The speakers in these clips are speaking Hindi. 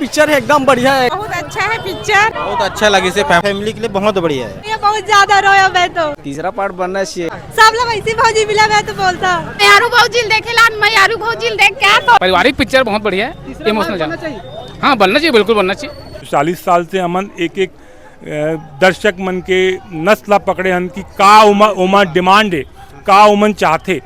पिक्चर एकदम बढ़िया है, बहुत अच्छा है पिक्चर, बहुत अच्छा लगे से फैमिली के लिए बहुत बढ़िया है। ये बहुत ज्यादा रोया मैं तो। तीसरा पार्ट बनना चाहिए। सब लोग ऐसी भौजी मिला मैं तो बोलता यारू भौजी देखेला मैं यारू भौजी देख क्या तो पारिवारिक पिक्चर बहुत बढ़िया है, इमोशनल बनना चाहिए। हाँ बनना चाहिए, बिल्कुल बनना चाहिए। 40 साल से अमन एक एक दर्शक मन के नस्ल पकड़े हन की का उमा डिमांड है, का उमन चाहते,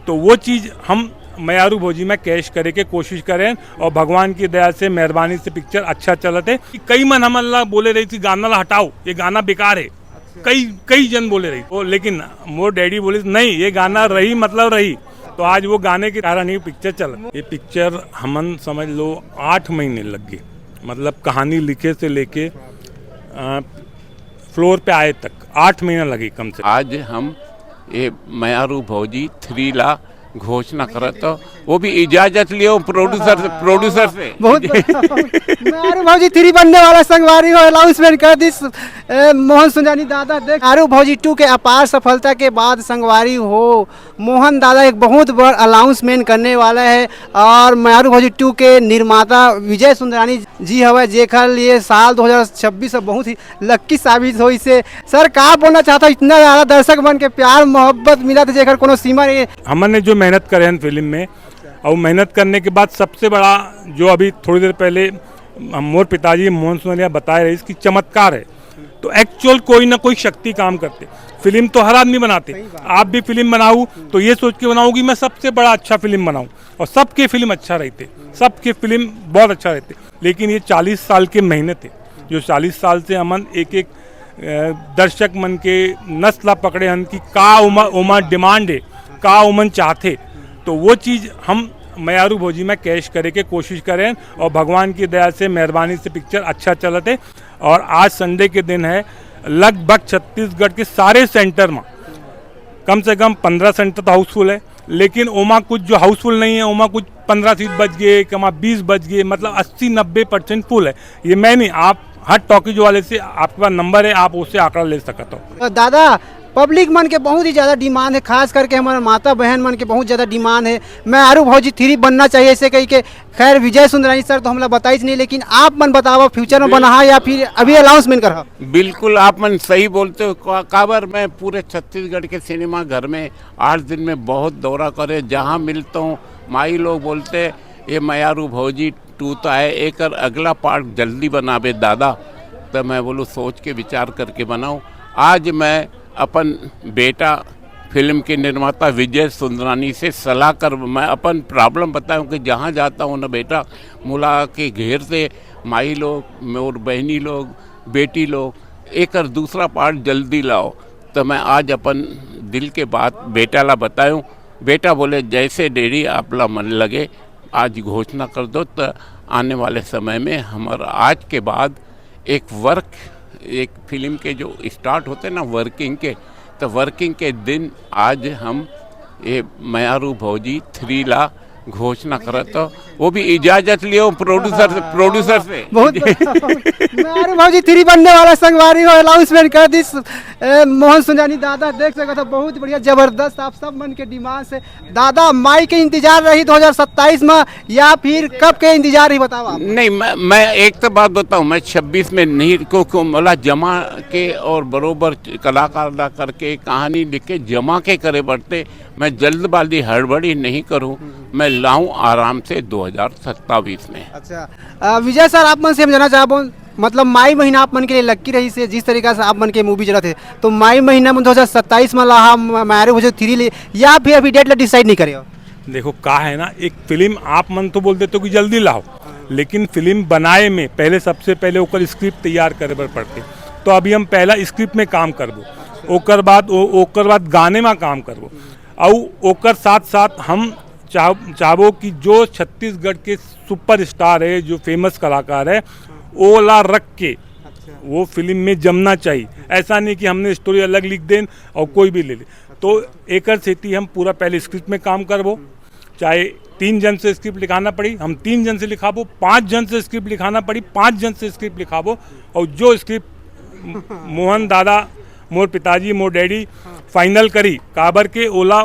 तो वो चीज़ हम मयारू भोजी में कैश करे के कोशिश करें और भगवान की दया से मेहरबानी से पिक्चर अच्छा चलते। कई मन हम अल्लाह बोले रही थी गाना ला हटाओ, ये गाना बेकार है, कई जन बोले रही वो, लेकिन मोर डैडी बोले नहीं ये गाना रही मतलब रही, तो आज वो गाने के कारण ही पिक्चर चल। ये पिक्चर हमन समझ लो 8 महीने लग गए, मतलब कहानी लिखे से लेके फ्लोर पे आए तक 8 महीना लगे कम से। आज हम ये मयारू भौजी 3 ला घोषणा करा, तो वो भी इजाजत लियो प्रोड्यूसर से बहुत मयारू भौजी 3 बनने वाला संगवारी हो अनाउंसमेंट कर दी मोहन सुंजानी दादा। देख मयारू भौजी 2 के अपार सफलता के बाद संगवारी हो मोहन दादा एक बहुत बड़ा अनाउंसमेंट करने वाला है, और मयारू भौजी 2 के निर्माता विजय सुंदरानी जी हवे, जेकर लिए साल 2026 बहुत ही लक्की साबित हो। इसे सर का बोलना चाहता, इतना ज़्यादा दर्शक बन के प्यार मोहब्बत मिला था जेकर कोनो सीमा नहीं। हमने जो मेहनत करे हैं फिल्म में, और मेहनत करने के बाद सबसे बड़ा जो अभी थोड़ी देर पहले मोर पिताजी मोहन सुंदरिया बता रहे इसकी चमत्कार है, तो एक्चुअल कोई ना कोई शक्ति काम करते। फिल्म तो हर आदमी बनाते, आप भी फिल्म बनाऊँ तो ये सोच के बनाऊँ कि मैं सबसे बड़ा अच्छा फिल्म बनाऊँ, और सबके फिल्म अच्छा रहते, सबके फिल्म बहुत अच्छा रहते, लेकिन ये 40 साल के मेहनत है, जो 40 साल से अमन एक एक दर्शक मन के नस्ल पकड़े हन की का उमा डिमांड है, का उमन चाहते, तो वो चीज़ हम मयारू भोजी में कैश करे के कोशिश करें और भगवान की दया से मेहरबानी से पिक्चर अच्छा चलते। और आज संडे के दिन है, लगभग छत्तीसगढ़ के सारे सेंटर में कम से कम 15 सेंटर तो हाउसफुल है, लेकिन ओमा कुछ जो हाउसफुल नहीं है, ओमा कुछ 15 सीट बच गए, कमा 20 बच गए, मतलब 80-90% फुल है। ये मैं नहीं, आप हर टॉकीज वाले से आपके पास नंबर है, आप उससे आंकड़ा ले सकते हो। दादा पब्लिक मन के बहुत ही ज़्यादा डिमांड है, खास करके हमारे माता बहन मन के बहुत ज़्यादा डिमांड है मयारू भौजी 3 बनना चाहिए ऐसे कही के। खैर विजय सुंदरानी सर तो हमला बताइए नहीं, लेकिन आप मन बताओ फ्यूचर में बना या फिर अभी अनाउंसमेंट कर। बिल्कुल आप मन सही बोलते हो। काबर मैं पूरे छत्तीसगढ़ के सिनेमा घर में 8 दिन में बहुत दौरा करे, जहाँ मिलता हूँ माई लोग बोलते ये मयारू भौजी 2 तो आए, एक अगला पार्ट जल्दी बनावे दादा, तो मैं बोलूँ सोच के विचार करके बनाऊँ। आज मैं अपन बेटा फिल्म के निर्माता विजय सुंदरानी से सलाह कर मैं अपन प्रॉब्लम बताऊं कि जहाँ जाता हूँ ना बेटा मुला के घेर से माई लोग और बहनी लोग बेटी लोग एक दूसरा पार्ट जल्दी लाओ, तो मैं आज अपन दिल के बात बेटा ला बताऊं। बेटा बोले जैसे डेरी आपला मन लगे आज घोषणा कर दो, तो आने वाले समय में हमारा आज के बाद एक फिल्म के जो स्टार्ट होते ना वर्किंग के, तो वर्किंग के दिन आज हम ये मयारू भौजी 3 ला घोषणा करा, तो वो भी इजाजत लियो प्रोड्यूसर से बहुत मयारू भौजी 3 बनने वाला संगवारी हो अनाउंसमेंट कर दी मोहन सुंजानी दादा। देख सकते हो बहुत बढ़िया जबरदस्त आप सब मन के डिमांड से। दादा माई के इंतजार रही 2027 में या फिर कब के इंतजार ही बताओ आप? नहीं मैं एक तो बात बताऊं, मैं 26 में नहीं क्योंकि मला जमा के और बरोबर कलाकार ला करके कहानी लिख के जमा के करे पड़ते, मैं जल्दबाजी हड़बड़ी नहीं करूं, मैं लाऊं आराम से 2027 में। अच्छा विजय सर आप मन से हम जानना चाहूँ, मतलब माई महीना आप मन के लिए लक्की रही से जिस तरीका से आप मन के मूवी चला थे, तो माई महीना में 2027 में ला मयारू भौजी 3 ले या फिर अभी डेट डिसाइड नहीं करे? देखो का है ना, एक फिल्म आप मन तो बोल देते हो कि जल्दी लाओ, लेकिन फिल्म बनाए में पहले सबसे पहले ओकर स्क्रिप्ट तैयार करे बर पड़ते, तो अभी हम पहला स्क्रिप्ट में काम करबो, ओकर बाद गाने में काम करबो, और ओकर साथ साथ हम चाहबो कि जो छत्तीसगढ़ के सुपरस्टार है, जो फेमस कलाकार है, ओला रख के वो फिल्म में जमना चाहिए। ऐसा नहीं कि हमने स्टोरी अलग लिख दें और कोई भी ले ले, तो एक सेती हम पूरा पहले स्क्रिप्ट में काम करबो, चाहे 3 जन से स्क्रिप्ट लिखाना पड़ी हम 3 जन से लिखाबो, 5 जन से स्क्रिप्ट लिखाना पड़ी 5 जन से स्क्रिप्ट लिखाबो, और जो स्क्रिप्ट मोहन दादा मोर पिताजी मोर डैडी फाइनल करी काबर के ओला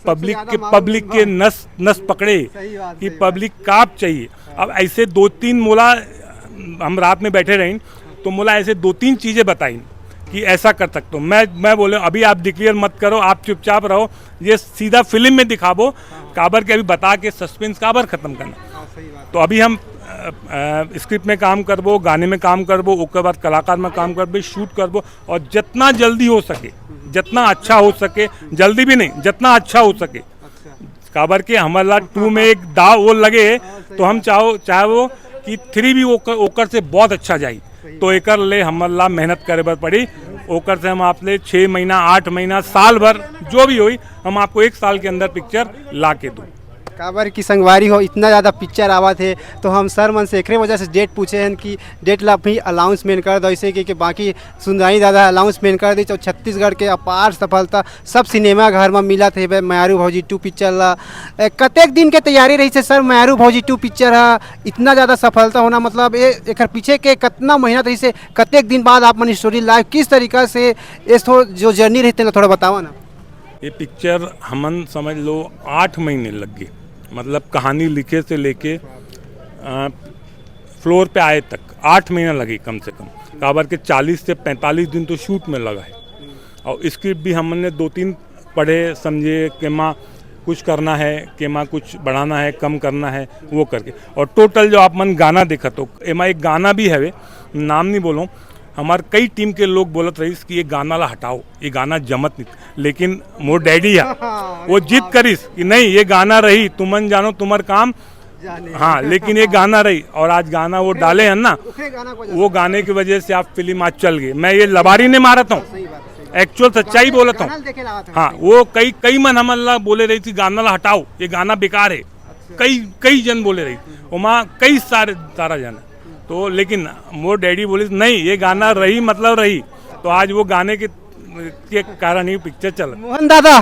पब्लिक के नस नस पकड़े कि पब्लिक काप चाहिए। अब ऐसे 2-3 मोला हम रात में बैठे रहें तो मोला ऐसे 2-3 चीज़ें बताई कि ऐसा कर सकते हो। मैं बोले अभी आप डिक्लेयर मत करो, आप चुपचाप रहो, ये सीधा फिल्म में दिखाबो, काबर के अभी बता के सस्पेंस काबर खत्म करना। तो अभी हम स्क्रिप्ट में काम करबो, गाने में काम करबो, उसके बाद कलाकार में काम करबो, शूट करबो, और जितना जल्दी हो सके, जितना अच्छा हो सके, जल्दी भी नहीं, जितना अच्छा हो सके, काबर के हमारा 2 में एक दाव वो लगे तो हम चाहो कि 3 भी ओकर से बहुत अच्छा जाए, तो एकर ले हमारा मेहनत करे बर पड़ी। ओकर से हम आप ले 6 महीना, 8 महीना, साल भर जो भी हुई, हम आपको 1 साल के अंदर पिक्चर ला के दूँ। काबर की संगवारी हो, इतना ज़्यादा पिक्चर आवा थे तो हम सर मन से एक वजह से डेट पूछे हैं कि डेट ला भी अनाउंसमेंट कर दो, ऐसे कि बाकी सुंदरानी दादा अनाउंसमेंट कर दी। तो छत्तीसगढ़ के अपार सफलता सब सिनेमा घर में मिला थे। मायारू भौजी 2 पिक्चर ला कतेक दिन के तैयारी रही है सर? मायारू भौजी 2 पिक्चर है, इतना ज़्यादा सफलता होना मतलब एक पीछे के कितना महीना रही से, कतेक दिन बाद आप मन स्टोरी लाइव किस तरीका से जो जर्नी रहते हैं थोड़ा बताओ ना। ये पिक्चर हमन समझ लो 8 महीने लग गए, मतलब कहानी लिखे से लेके फ्लोर पे आए तक 8 महीना लगे कम से कम। काबर के 40 से 45 दिन तो शूट में लगा है, और स्क्रिप्ट भी हमने 2-3 पढ़े, समझे कि माँ कुछ करना है, कि माँ कुछ बढ़ाना है, कम करना है, वो करके। और टोटल जो आप मन गाना देखा तो एमा एक गाना भी है, नाम नहीं बोलो, हमारे कई टीम के लोग बोलत रहीस कि ये गाना ला हटाओ, ये गाना जमत नहीं, लेकिन मोर डैडी है वो जिद करीस कि नहीं ये गाना रही, तुमन जानो तुम्हार काम, हाँ लेकिन ये गाना रही। और आज गाना वो डाले हैं ना, वो गाने की वजह से आप फिल्म आज चल गई। मैं ये लबारी ने मारता हूँ, एक्चुअल सच्चाई बोलता हूँ। हाँ वो कई मन हमला बोले रही थी गाना ला हटाओ, ये गाना बेकार है, कई जन बोले रही, वहाँ कई सारा जन। तो लेकिन मोर डैडी बोले नहीं ये गाना रही मतलब रही, तो आज वो गाने के कारण ही पिक्चर चल। मोहन दादा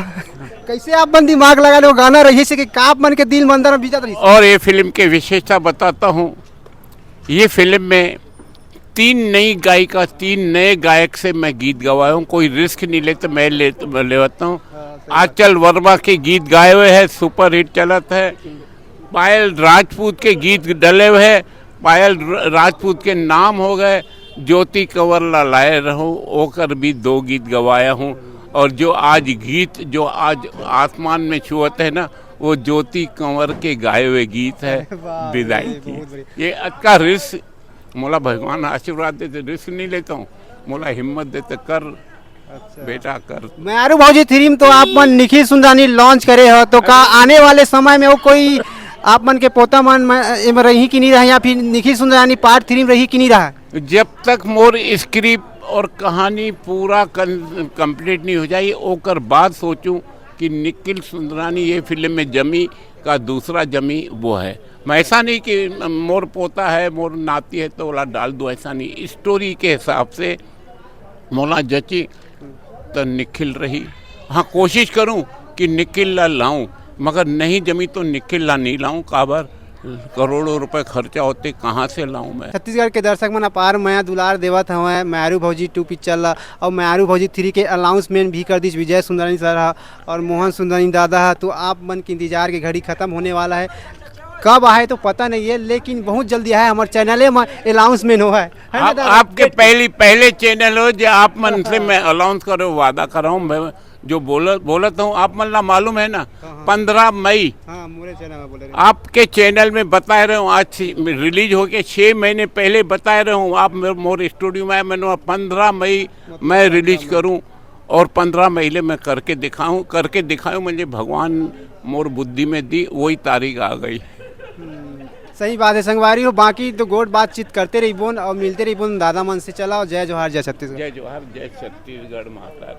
कैसे आप मन दिमाग लगा लो गाना रही से कि आप मन के दिल मंदिर में बीतत रही। और ये फिल्म के विशेषता बताता हूँ, ये फिल्म में 3 नई गायिका, 3 नए गायक से मैं गीत गवाया हूँ। कोई रिस्क नहीं लेते, मैं लेता हूँ। आंचल वर्मा के गीत गाए हुए हैं, सुपर हिट चलत है। पायल राजपूत के गीत डले हुए हैं, पायल राजपूत के नाम हो गए। ज्योति कंवर ला लाए रहूं, ओकर भी 2 गीत गवाया हूँ। और जो आज गीत जो आज आसमान में छुअत है ना, वो ज्योति कंवर के गाए हुए गीत है विदाई की। ये अच्छा रिस्क मोला भगवान आशीर्वाद देते, रिस्क नहीं लेता हूँ, मोला हिम्मत देते कर बेटा कर। मायारू भौजी 3 तो आप मन निखिल सुंदरानी लॉन्च करे हो, तो का आने वाले समय में वो कोई आप मन के पोता मन रही कि नहीं रहा, या फिर निखिल सुंदरानी पार्ट 3 रही कि नहीं रहा? जब तक मोर स्क्रिप्ट और कहानी पूरा कंप्लीट नहीं हो जाए, ओकर बाद सोचूं कि निखिल सुंदरानी ये फिल्म में जमी का दूसरा जमी वो है। मैं ऐसा नहीं कि मोर पोता है, मोर नाती है तो ओला डाल दूँ, ऐसा नहीं। स्टोरी के हिसाब से मोला जची तो निखिल रही। हाँ कोशिश करूं कि निखिल ला लाऊं, मगर नहीं जमी तो निखिल ला नहीं लाऊं। काबर करोड़ों रुपए खर्चा होते, कहाँ से लाऊं मैं। छत्तीसगढ़ के दर्शक मन अपार माया दुलार देवत हवे मायारू भौजी 2 पिक्चर ला, और मायारू भौजी 3 के अनाउंसमेंट भी कर दी विजय सुंदरानी सर और मोहन सुंदरानी दादा। तो आप मन के इंतजार की घड़ी खत्म होने वाला है, कब आए तो पता नहीं है, लेकिन बहुत जल्दी आए हमारे चैनल में अनाउंसमेंट हुआ है आपके पहले चैनल हो जो आप मन से मैं अनाउंस करो, वादा कर रहा हूँ। मैं जो बोलता हूँ आप मन ला मालूम है ना, 15 मई आपके चैनल में बताए रहे हूँ। आज रिलीज हो के 6 महीने पहले बताए रहे हूँ, आप मोर स्टूडियो में मैंने 15 मई मैं रिलीज करूँ, और 15 महीने में करके दिखाऊँ मुझे भगवान मोर बुद्धि में दी, वही तारीख आ गई। सही बात है संगवारी हो। बाकी तो गोट बातचीत करते रही बोन और मिलते रही बोन दादा मन से। चला और जय जोहार, जय छत्तीसगढ़। जय जोहार, जय छत्तीसगढ़ माता।